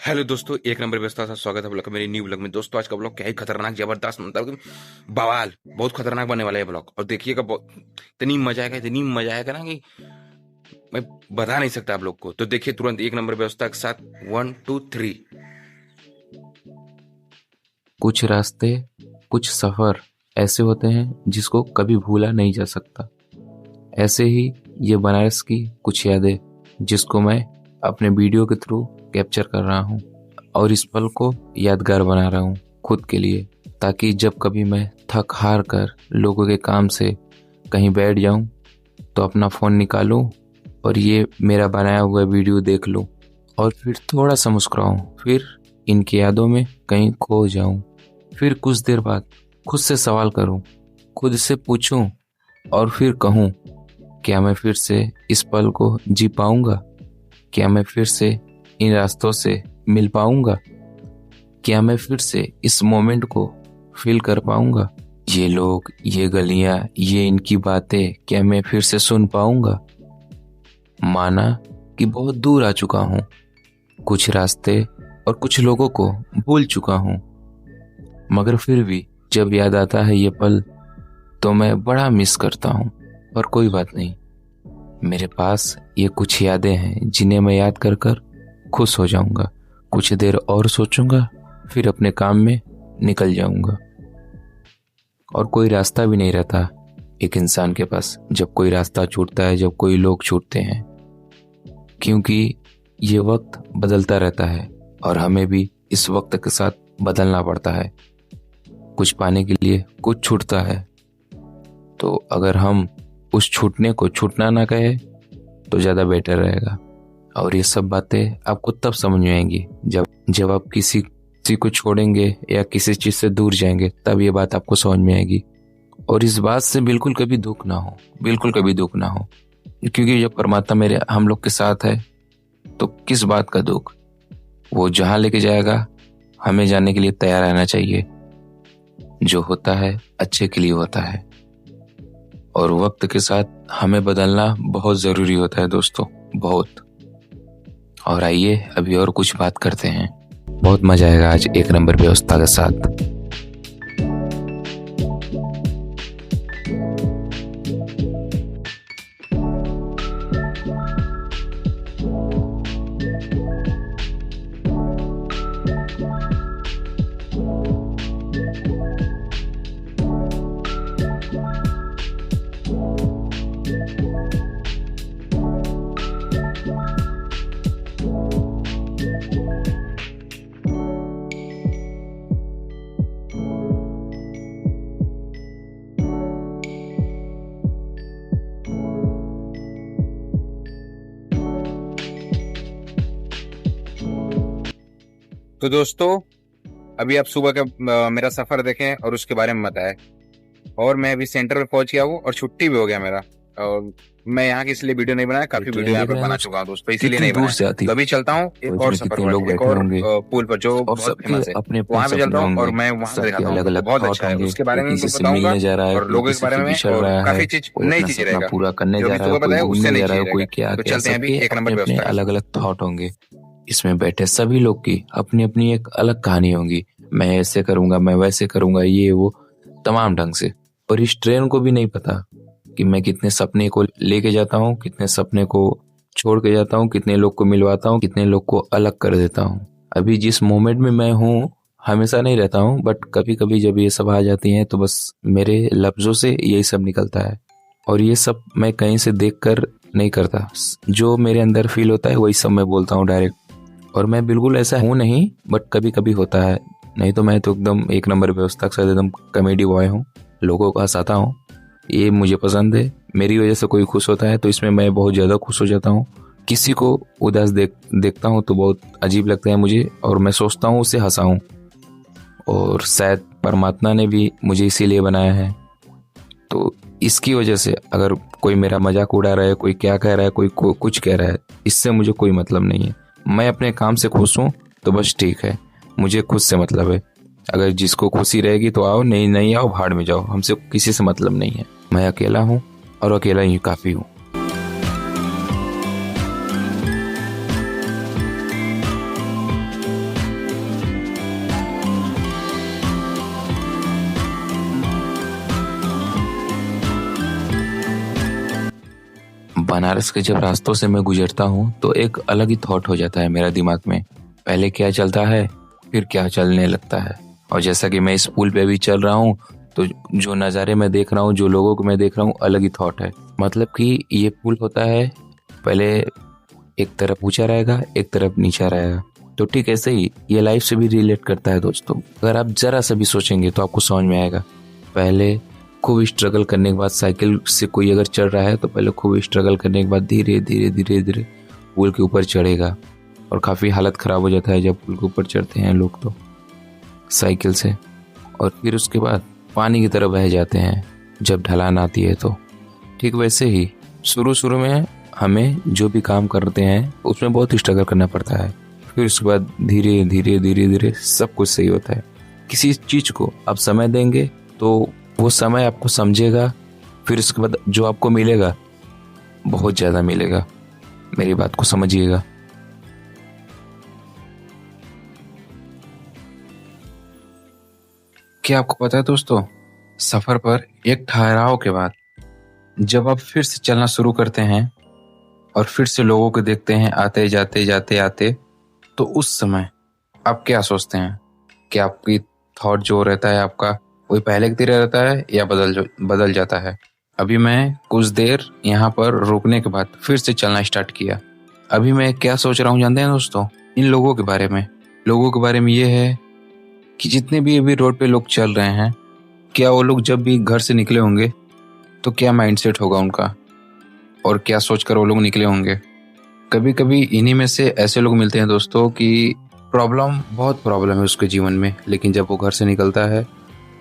Hello दोस्तों, एक number व्यवस्था था। स्वागत है आप लोग का मेरी न्यू ब्लॉग में। दोस्तों आज का ब्लॉग क्या ही खतरनाक, जबरदस्त, मतलब कि बवाल, बहुत खतरनाक बनने वाला है ब्लॉग। और देखिएगा, इतनी मजा आएगा ना कि मैं बता नहीं सकता आप लोग को। तो देखिए तुरंत एक नंबर व्यवस्था के साथ 1 2 3। कुछ रास्ते, कुछ सफ़र ऐसे होते हैं जिसको कभी भूला नहीं जा सकता। ऐसे ही ये बनारस की कुछ यादें जिसको मैं अपने वीडियो के थ्रू कैप्चर कर रहा हूँ और इस पल को यादगार बना रहा हूँ खुद के लिए, ताकि जब कभी मैं थक हार कर लोगों के काम से कहीं बैठ जाऊँ तो अपना फ़ोन निकालूँ और ये मेरा बनाया हुआ वीडियो देख लूँ और फिर थोड़ा सा मुस्कुराऊँ, फिर इनकी यादों में कहीं खो जाऊँ। फिर कुछ देर बाद खुद से सवाल करूं, खुद से पूछूं और फिर कहूं, क्या मैं फिर से इस पल को जी पाऊंगा? क्या मैं फिर से इन रास्तों से मिल पाऊंगा? क्या मैं फिर से इस मोमेंट को फील कर पाऊंगा? ये लोग, ये गलियां, ये इनकी बातें, क्या मैं फिर से सुन पाऊंगा? माना कि बहुत दूर आ चुका हूं, कुछ रास्ते और कुछ लोगों को भूल चुका हूं, मगर फिर भी जब याद आता है ये पल तो मैं बड़ा मिस करता हूँ। पर कोई बात नहीं, मेरे पास ये कुछ यादें हैं जिन्हें मैं याद कर कर खुश हो जाऊंगा। कुछ देर और सोचूंगा, फिर अपने काम में निकल जाऊंगा। और कोई रास्ता भी नहीं रहता एक इंसान के पास जब कोई रास्ता छूटता है, जब कोई लोग छूटते हैं, क्योंकि ये वक्त बदलता रहता है और हमें भी इस वक्त के साथ बदलना पड़ता है। कुछ पाने के लिए कुछ छूटता है, तो अगर हम उस छूटने को छूटना ना कहे तो ज़्यादा बेटर रहेगा। और ये सब बातें आपको तब समझ में आएंगी जब जब आप किसी को छोड़ेंगे या किसी चीज़ से दूर जाएंगे, तब ये बात आपको समझ में आएगी। और इस बात से बिल्कुल कभी दुख ना हो, बिल्कुल कभी दुख ना हो, क्योंकि जब परमात्मा मेरे हम लोग के साथ है तो किस बात का दुख। वो जहाँ लेके जाएगा हमें जाने के लिए तैयार रहना चाहिए। जो होता है अच्छे के लिए होता है और वक्त के साथ हमें बदलना बहुत ज़रूरी होता है दोस्तों, बहुत। और आइए अभी और कुछ बात करते हैं। बहुत मज़ा आएगा आज एक नंबर व्यवस्था के साथ। तो दोस्तों, अभी आप सुबह का मेरा सफर देखें और उसके बारे में बताएं। और मैं अभी सेंटर पे पहुंच गया हूँ और छुट्टी भी हो गया मेरा। और मैं यहाँ की इसलिए वीडियो नहीं बनाया, काफी वीडियो यहाँ पे बना चुका हूँ दोस्तों, इसीलिए नहीं दूर से बनाया। आती तो अभी चलता हूँ एक और सफर पर, एक और पुल पर जो और बहुत सबके फेमस है, अपने अपने वहां पे चलता सपने हूँ और होंगे, मैं वहां पे सबके दिखाता हूँ अलग लोगों को। अलग बहुत थॉट अच्छा है, होंगे। उसके बारे कोई में किसी भी से बताऊंगा मिलने जा रहा है, और कोई लोगों के किसी बारे से में, बिछड़ और रहा है, काफी चीज, कोई नई अपना चीजें सपना रहेगा पूरा करने जो जा अभी रहा है, सुबह कोई बताया, उससे घूमने नई जा रहा चीजें है, कोई रहेगा। क्या तो क्या, चलते हैं अभी सबके एक नंबर अपने अपने व्यवस्था के अलग साथ। अलग थॉट होंगे। इसमें बैठे सभी लोग की अपनी अपनी एक अलग कहानी होंगी। मैं ऐसे करूंगा, मैं वैसे करूंगा, ये वो तमाम ढंग से। और इस ट्रेन को भी नहीं पता कि मैं कितने सपने को लेके जाता हूँ, कितने सपने को छोड़ के जाता हूँ, कितने लोग को मिलवाता हूँ, कितने लोग को अलग कर देता हूँ। अभी जिस मोमेंट में मैं हूँ हमेशा नहीं रहता हूँ, बट कभी कभी जब ये सब आ जाती हैं तो बस मेरे लफ्जों से यही सब निकलता है। और ये सब मैं कहीं से देख कर नहीं करता, जो मेरे अंदर फील होता है वही सब मैं बोलता हूँ डायरेक्ट। और मैं बिल्कुल ऐसा हूँ नहीं, बट कभी कभी होता है। नहीं तो मैं तो एकदम एक नंबर व्यवस्था के साथ एकदम कॉमेडी बॉय हूँ, लोगों को हंसाता हूँ। ये मुझे पसंद है। मेरी वजह से कोई खुश होता है तो इसमें मैं बहुत ज़्यादा खुश हो जाता हूँ। किसी को उदास देखता हूँ तो बहुत अजीब लगता है मुझे और मैं सोचता हूँ उसे हंसाऊं। और शायद परमात्मा ने भी मुझे इसीलिए बनाया है। तो इसकी वजह से अगर कोई मेरा मजाक उड़ा रहा है, कोई क्या कह रहा है, कोई कुछ कह रहा है, इससे मुझे कोई मतलब नहीं है। मैं अपने काम से खुश हूँ तो बस ठीक है, मुझे खुद से मतलब है। अगर जिसको खुशी रहेगी तो आओ, नहीं नहीं आओ, भाड़ में जाओ, हमसे किसी से मतलब नहीं है। मैं अकेला हूँ और अकेला ही काफ़ी हूँ। बनारस के जब रास्तों से मैं गुजरता हूँ तो एक अलग ही थॉट हो जाता है मेरा दिमाग में। पहले क्या चलता है, फिर क्या चलने लगता है। और जैसा कि मैं इस पुल पे भी चल रहा हूँ तो जो नज़ारे मैं देख रहा हूँ, जो लोगों को मैं देख रहा हूँ, अलग ही थॉट है। मतलब कि ये पुल होता है, पहले एक तरफ ऊंचा रहेगा, एक तरफ नीचा रहेगा। तो ठीक ऐसे ही ये लाइफ से भी रिलेट करता है दोस्तों। अगर आप जरा सा भी सोचेंगे तो आपको समझ में आएगा। पहले खूब स्ट्रगल करने के बाद साइकिल से कोई अगर चढ़ रहा है तो पहले खूब स्ट्रगल करने के बाद धीरे धीरे धीरे धीरे पुल के ऊपर चढ़ेगा। और काफ़ी हालत ख़राब हो जाता है जब पुल के ऊपर चढ़ते हैं लोग तो साइकिल से। और फिर उसके बाद पानी की तरफ बह जाते हैं जब ढलान आती है। तो ठीक वैसे ही शुरू में हमें जो भी काम करते हैं उसमें बहुत स्ट्रगल करना पड़ता है। फिर उसके बाद धीरे धीरे धीरे धीरे सब कुछ सही होता है। किसी चीज़ को आप समय देंगे तो वो समय आपको समझेगा। फिर उसके बाद जो आपको मिलेगा बहुत ज़्यादा मिलेगा। मेरी बात को समझिएगा। क्या आपको पता है दोस्तों, सफ़र पर एक ठहराव के बाद जब आप फिर से चलना शुरू करते हैं और फिर से लोगों को देखते हैं आते जाते जाते आते, तो उस समय आप क्या सोचते हैं कि आपकी थॉट जो रहता है आपका वही पहले की तरह रहता है या बदल जाता है। अभी मैं कुछ देर यहाँ पर रुकने के बाद फिर से चलना स्टार्ट किया। अभी मैं क्या सोच रहा हूँ जानते हैं दोस्तों, इन लोगों के बारे में ये है कि जितने भी अभी रोड पे लोग चल रहे हैं, क्या वो लोग जब भी घर से निकले होंगे तो क्या माइंडसेट होगा उनका और क्या सोचकर वो लोग निकले होंगे। कभी कभी इन्हीं में से ऐसे लोग मिलते हैं दोस्तों कि बहुत प्रॉब्लम है उसके जीवन में, लेकिन जब वो घर से निकलता है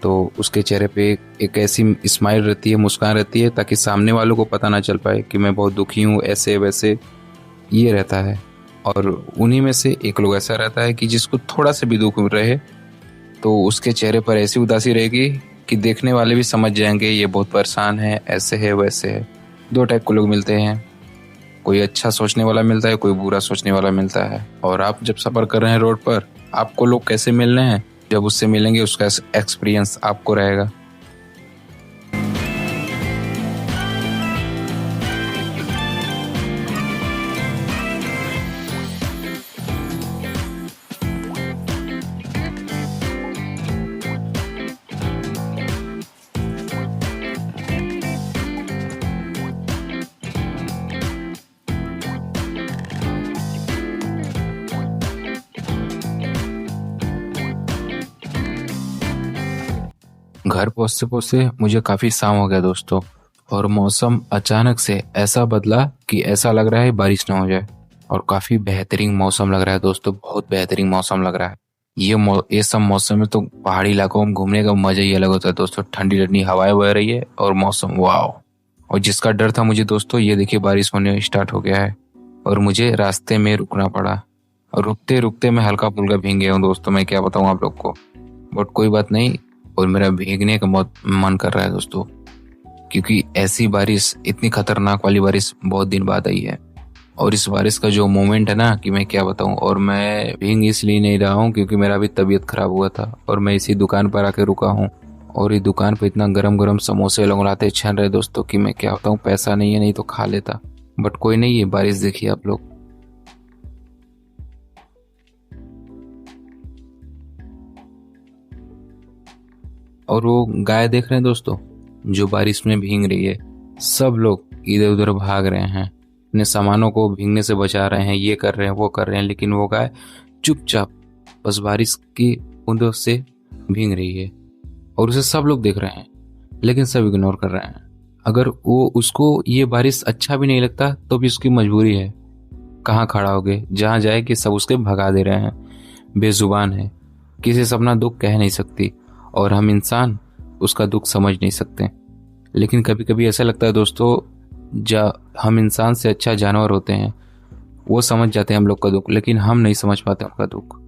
तो उसके चेहरे पे एक ऐसी स्माइल रहती है, मुस्कान रहती है, ताकि सामने वालों को पता ना चल पाए कि मैं बहुत दुखी हूँ, ऐसे वैसे ये रहता है। और उन्हीं में से एक लोग ऐसा रहता है कि जिसको थोड़ा सा भी दुख रहे तो उसके चेहरे पर ऐसी उदासी रहेगी कि देखने वाले भी समझ जाएंगे ये बहुत परेशान है, ऐसे है वैसे है। दो टाइप के लोग मिलते हैं, कोई अच्छा सोचने वाला मिलता है, कोई बुरा सोचने वाला मिलता है। और आप जब सफ़र कर रहे हैं रोड पर, आपको लोग कैसे मिल रहे हैं, जब उससे मिलेंगे उसका एक्सपीरियंस आपको रहेगा। घर पहुँचते पहुँचते मुझे काफ़ी शाम हो गया दोस्तों, और मौसम अचानक से ऐसा बदला कि ऐसा लग रहा है बारिश ना हो जाए। और काफ़ी बेहतरीन मौसम लग रहा है दोस्तों, बहुत बेहतरीन मौसम लग रहा है। ये सब मौसम में तो पहाड़ी इलाकों में घूमने का मज़ा ही अलग होता है दोस्तों। ठंडी ठंडी हवाएं बह रही है और मौसम वाह। और जिसका डर था मुझे दोस्तों, ये देखिए बारिश होने स्टार्ट हो गया है और मुझे रास्ते में रुकना पड़ा। और रुकते रुकते मैं हल्का फुल्का भीग गया हूँ दोस्तों, मैं क्या बताऊँ आप लोग को। बट कोई बात नहीं, और मेरा भीगने का बहुत मन कर रहा है दोस्तों, क्योंकि ऐसी बारिश, इतनी खतरनाक वाली बारिश बहुत दिन बाद आई है। और इस बारिश का जो मोमेंट है ना कि मैं क्या बताऊं। और मैं भीग इसलिए नहीं रहा हूं क्योंकि मेरा भी तबीयत खराब हुआ था और मैं इसी दुकान पर आके रुका हूं। और ये दुकान पे इतना गरम गरम समोसे लगलाते छन रहे दोस्तों कि मैं क्या बताऊं, पैसा नहीं है, नहीं तो खा लेता। बट कोई नहीं, ये बारिश देखिए आप लोग। और वो गाय देख रहे हैं दोस्तों जो बारिश में भीग रही है। सब लोग इधर उधर भाग रहे हैं, अपने सामानों को भीगने से बचा रहे हैं, ये कर रहे हैं वो कर रहे हैं, लेकिन वो गाय चुपचाप बस बारिश की बूंदों से भीग रही है। और उसे सब लोग देख रहे हैं लेकिन सब इग्नोर कर रहे हैं। अगर वो उसको ये बारिश अच्छा भी नहीं लगता तो भी उसकी मजबूरी है। कहाँ खड़ा हो गए, जहाँ जाए कि सब उसके भगा दे रहे हैं। बेजुबान है, किसी से अपना दुख कह नहीं सकती, और हम इंसान उसका दुख समझ नहीं सकते। लेकिन कभी कभी ऐसा लगता है दोस्तों, हम इंसान से अच्छा जानवर होते हैं, वो समझ जाते हैं हम लोग का दुख, लेकिन हम नहीं समझ पाते उनका दुख।